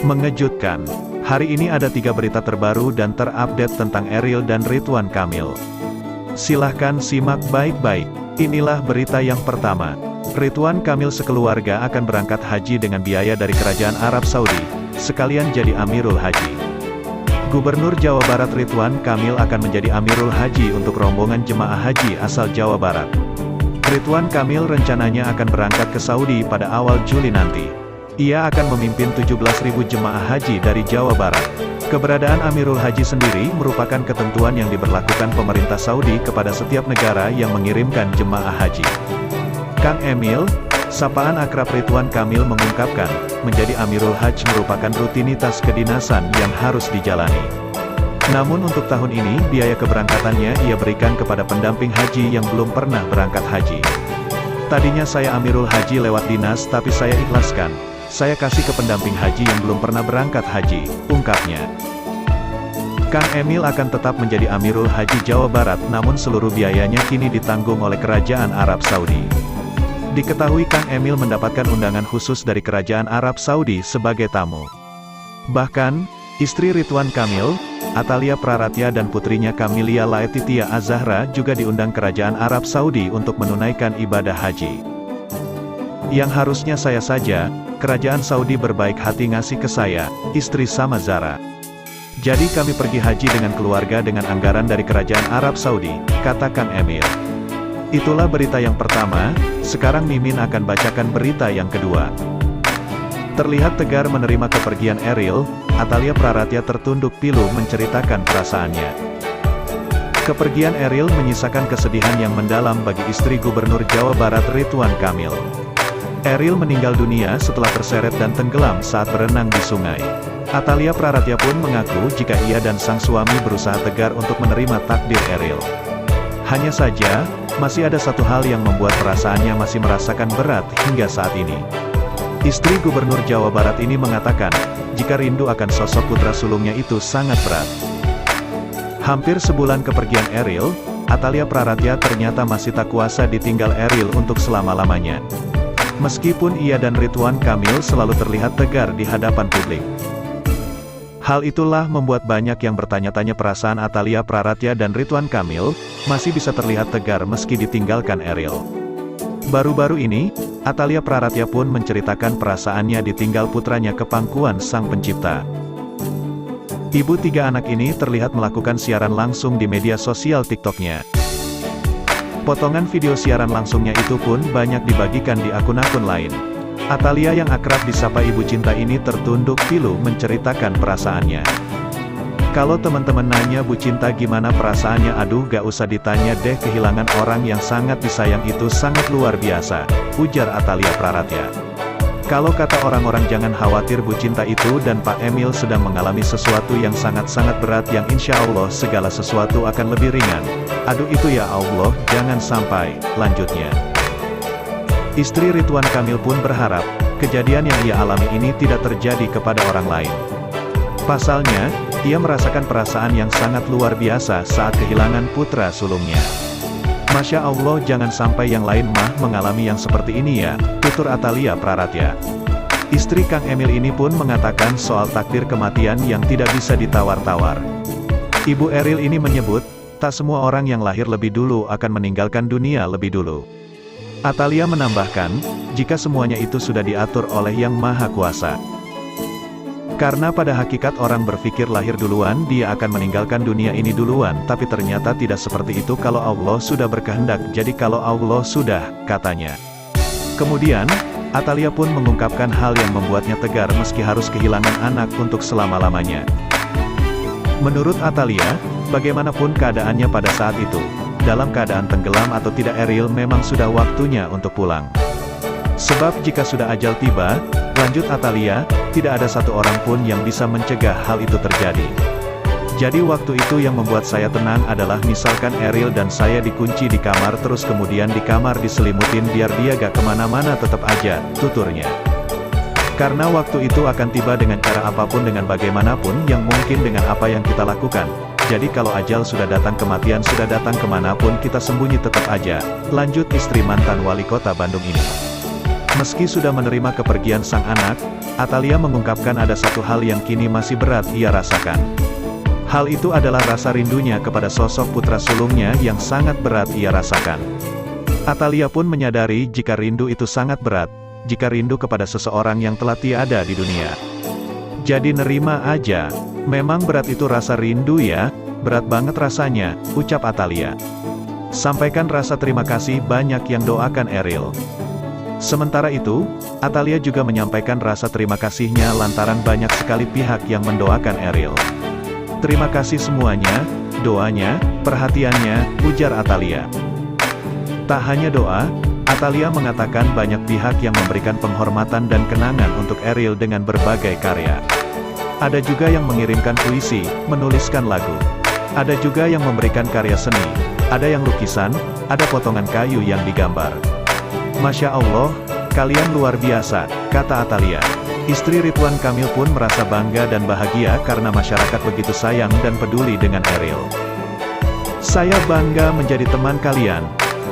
Mengejutkan. Hari ini ada 3 berita terbaru dan terupdate tentang Eril dan Ridwan Kamil. Silahkan simak baik-baik. Inilah berita yang pertama. Ridwan Kamil sekeluarga akan berangkat haji dengan biaya dari Kerajaan Arab Saudi, sekalian jadi Amirul Haji. Gubernur Jawa Barat Ridwan Kamil akan menjadi Amirul Haji untuk rombongan jemaah haji asal Jawa Barat. Ridwan Kamil rencananya akan berangkat ke Saudi pada awal Juli nanti. Ia akan memimpin 17.000 jemaah haji dari Jawa Barat. Keberadaan Amirul Haji sendiri merupakan ketentuan yang diberlakukan pemerintah Saudi kepada setiap negara yang mengirimkan jemaah haji. Kang Emil, sapaan akrab Ridwan Kamil mengungkapkan, menjadi Amirul Haji merupakan rutinitas kedinasan yang harus dijalani. Namun untuk tahun ini, biaya keberangkatannya ia berikan kepada pendamping haji yang belum pernah berangkat haji. Tadinya saya Amirul Haji lewat dinas tapi saya ikhlaskan. Saya kasih ke pendamping haji yang belum pernah berangkat haji, ungkapnya. Kang Emil akan tetap menjadi Amirul Haji Jawa Barat namun seluruh biayanya kini ditanggung oleh Kerajaan Arab Saudi. Diketahui Kang Emil mendapatkan undangan khusus dari Kerajaan Arab Saudi sebagai tamu. Bahkan, istri Ridwan Kamil, Atalia Praratya dan putrinya Kamilia Laetitia Az-Zahra juga diundang Kerajaan Arab Saudi untuk menunaikan ibadah haji. Yang harusnya saya saja, Kerajaan Saudi berbaik hati ngasih ke saya, istri sama Zara. Jadi kami pergi haji dengan keluarga dengan anggaran dari Kerajaan Arab Saudi, kata Kang Emil. Itulah berita yang pertama, sekarang Mimin akan bacakan berita yang kedua. Terlihat tegar menerima kepergian Eril, Atalia Praratya tertunduk pilu menceritakan perasaannya. Kepergian Eril menyisakan kesedihan yang mendalam bagi istri Gubernur Jawa Barat Ridwan Kamil. Eril meninggal dunia setelah terseret dan tenggelam saat berenang di sungai. Atalia Praratya pun mengaku jika ia dan sang suami berusaha tegar untuk menerima takdir Eril. Hanya saja, masih ada satu hal yang membuat perasaannya masih merasakan berat hingga saat ini. Istri Gubernur Jawa Barat ini mengatakan, jika rindu akan sosok putra sulungnya itu sangat berat. Hampir sebulan kepergian Eril, Atalia Praratya ternyata masih tak kuasa ditinggal Eril untuk selama-lamanya. Meskipun ia dan Ridwan Kamil selalu terlihat tegar di hadapan publik. Hal itulah membuat banyak yang bertanya-tanya perasaan Atalia Praratya dan Ridwan Kamil, masih bisa terlihat tegar meski ditinggalkan Eril. Baru-baru ini, Atalia Praratya pun menceritakan perasaannya ditinggal putranya ke pangkuan Sang Pencipta. Ibu 3 anak ini terlihat melakukan siaran langsung di media sosial TikTok-nya. Potongan video siaran langsungnya itu pun banyak dibagikan di akun-akun lain. Atalia yang akrab disapa Ibu Cinta ini tertunduk pilu menceritakan perasaannya. Kalau teman-teman nanya Bu Cinta gimana perasaannya, aduh gak usah ditanya deh, kehilangan orang yang sangat disayang itu sangat luar biasa, ujar Atalia Praratya. Kalau kata orang-orang jangan khawatir, Bu Cinta itu dan Pak Emil sedang mengalami sesuatu yang sangat-sangat berat yang insya Allah segala sesuatu akan lebih ringan. Aduh itu ya Allah, jangan sampai, lanjutnya. Istri Ridwan Kamil pun berharap, kejadian yang ia alami ini tidak terjadi kepada orang lain. Pasalnya, ia merasakan perasaan yang sangat luar biasa saat kehilangan putra sulungnya. Masya Allah, jangan sampai yang lain mah mengalami yang seperti ini ya, tutur Atalia Praratya. Istri Kang Emil ini pun mengatakan soal takdir kematian yang tidak bisa ditawar-tawar. Ibu Eril ini menyebut, tak semua orang yang lahir lebih dulu akan meninggalkan dunia lebih dulu. Atalia menambahkan, jika semuanya itu sudah diatur oleh Yang Maha Kuasa. Karena pada hakikat orang berpikir lahir duluan dia akan meninggalkan dunia ini duluan, tapi ternyata tidak seperti itu kalau Allah sudah berkehendak, jadi kalau Allah sudah, katanya. Kemudian, Atalia pun mengungkapkan hal yang membuatnya tegar meski harus kehilangan anak untuk selama-lamanya. Menurut Atalia, bagaimanapun keadaannya pada saat itu, dalam keadaan tenggelam atau tidak Eril memang sudah waktunya untuk pulang. Sebab jika sudah ajal tiba, lanjut Atalia, tidak ada satu orang pun yang bisa mencegah hal itu terjadi. Jadi waktu itu yang membuat saya tenang adalah misalkan Eril dan saya dikunci di kamar terus kemudian di kamar diselimutin biar dia gak kemana-mana tetap aja, tuturnya. Karena waktu itu akan tiba dengan cara apapun dengan bagaimanapun yang mungkin dengan apa yang kita lakukan. Jadi kalau ajal sudah datang, kematian sudah datang, kemanapun kita sembunyi tetap aja, lanjut istri mantan wali kota Bandung ini. Meski sudah menerima kepergian sang anak, Atalia mengungkapkan ada satu hal yang kini masih berat ia rasakan. Hal itu adalah rasa rindunya kepada sosok putra sulungnya yang sangat berat ia rasakan. Atalia pun menyadari jika rindu itu sangat berat, jika rindu kepada seseorang yang telah tiada di dunia. Jadi nerima aja, memang berat itu rasa rindu ya, berat banget rasanya, ucap Atalia. Sampaikan rasa terima kasih banyak yang doakan Eril. Sementara itu, Atalia juga menyampaikan rasa terima kasihnya lantaran banyak sekali pihak yang mendoakan Eril. Terima kasih semuanya, doanya, perhatiannya, ujar Atalia. Tak hanya doa, Atalia mengatakan banyak pihak yang memberikan penghormatan dan kenangan untuk Eril dengan berbagai karya. Ada juga yang mengirimkan puisi, menuliskan lagu. Ada juga yang memberikan karya seni, ada yang lukisan, ada potongan kayu yang digambar. Masya Allah, kalian luar biasa, kata Atalia. Istri Ridwan Kamil pun merasa bangga dan bahagia karena masyarakat begitu sayang dan peduli dengan Eril. Saya bangga menjadi teman kalian.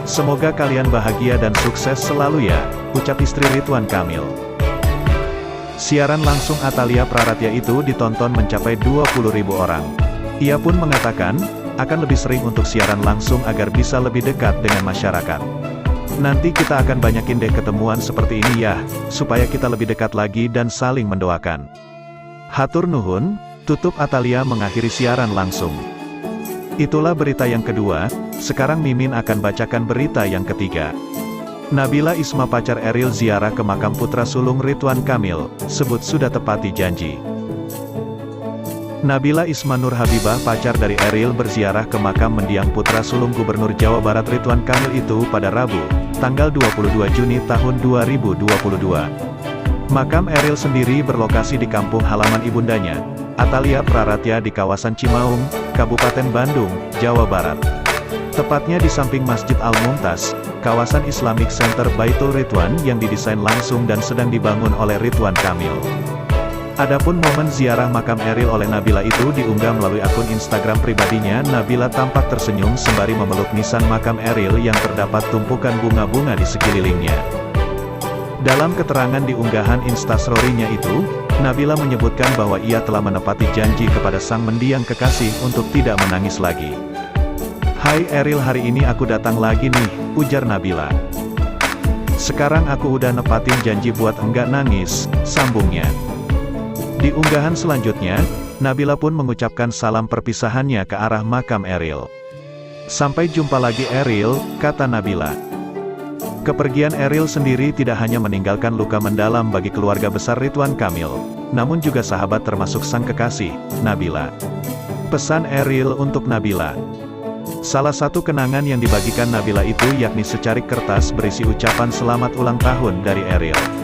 Semoga kalian bahagia dan sukses selalu ya, ucap istri Ridwan Kamil. Siaran langsung Atalia Praratya itu ditonton mencapai 20.000 orang. Ia pun mengatakan, akan lebih sering untuk siaran langsung agar bisa lebih dekat dengan masyarakat. Nanti kita akan banyakin deh ketemuan seperti ini ya, supaya kita lebih dekat lagi dan saling mendoakan. Hatur nuhun, tutup Atalia mengakhiri siaran langsung. Itulah berita yang kedua, sekarang Mimin akan bacakan berita yang ketiga. Nabila Isma pacar Eril ziarah ke makam putra sulung Ridwan Kamil, sebut sudah tepati janji. Nabila Isma Nur Habibah pacar dari Eril berziarah ke makam mendiang putra sulung Gubernur Jawa Barat Ridwan Kamil itu pada Rabu, tanggal 22 Juni tahun 2022. Makam Eril sendiri berlokasi di kampung halaman ibundanya, Atalia Praratya di kawasan Cimaung, Kabupaten Bandung, Jawa Barat. Tepatnya di samping Masjid Al-Mumtaz, kawasan Islamic Center Baitul Ridwan yang didesain langsung dan sedang dibangun oleh Ridwan Kamil. Adapun momen ziarah makam Eril oleh Nabila itu diunggah melalui akun Instagram pribadinya. Nabila tampak tersenyum sembari memeluk nisan makam Eril yang terdapat tumpukan bunga-bunga di sekelilingnya. Dalam keterangan di unggahan Instastory-nya itu, Nabila menyebutkan bahwa ia telah menepati janji kepada sang mendiang kekasih untuk tidak menangis lagi. Hai Eril, hari ini aku datang lagi nih, ujar Nabila. Sekarang aku udah nepatin janji buat enggak nangis, sambungnya. Di unggahan selanjutnya, Nabila pun mengucapkan salam perpisahannya ke arah makam Eril. Sampai jumpa lagi Eril, kata Nabila. Kepergian Eril sendiri tidak hanya meninggalkan luka mendalam bagi keluarga besar Ridwan Kamil, namun juga sahabat termasuk sang kekasih, Nabila. Pesan Eril untuk Nabila. Salah satu kenangan yang dibagikan Nabila itu yakni secarik kertas berisi ucapan selamat ulang tahun dari Eril.